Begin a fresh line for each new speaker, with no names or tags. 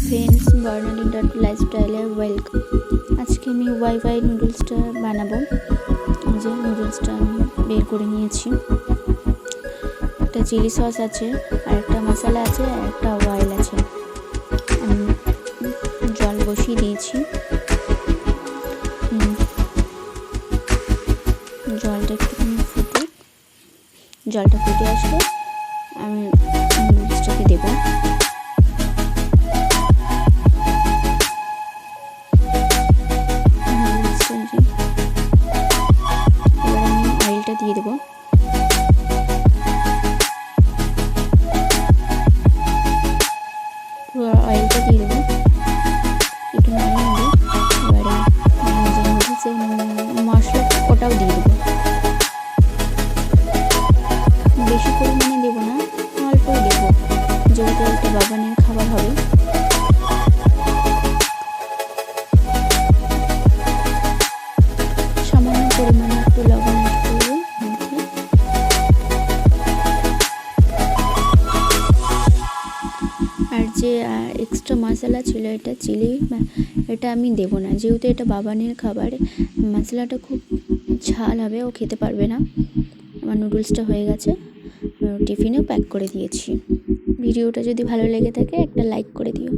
Friends, বর্ণালী.লাইফস্টাইলে welcome. আজকে আমি Y নুডলসটা বানাবো। যে নুডলসটা আমি বের করে নিয়েছি, একটা চিলি সস আছে, আর একটা মশলা আছে, আর একটা অয়েল আছে। আমি জল বসিয়ে দিয়েছি। জলটা একটুখানি ফুটুক। জলটা ফুটে আসলে আমি নুডলসটাকে দেবো। দিয়ে দেবো। অয়েলটা দিয়ে দেবো, একটু নাড়িয়ে নেবো। এবারে যে নুডলসের মশলা ওটাও দিয়ে দেবো। বেশি পরিমাণে দেবো না, অল্পই দেবো, যেহেতু একটা বাবানের খাবার হবে। সামান্য পরিমাণে একটু লবণ অ্যাড করবো। আর যে এক্সট্রা মশলা ছিল, এটা চিলি, এটা আমি দেবো না, যেহেতু এটা বাবানের খাবার। মশলাটা খুব ঝাল হবে, ও খেতে পারবে না। আমার নুডলসটা হয়ে গেছে, টিফিনেও প্যাক করে দিয়েছি। ভিডিওটা যদি ভালো লেগে থাকে একটা লাইক করে দিও।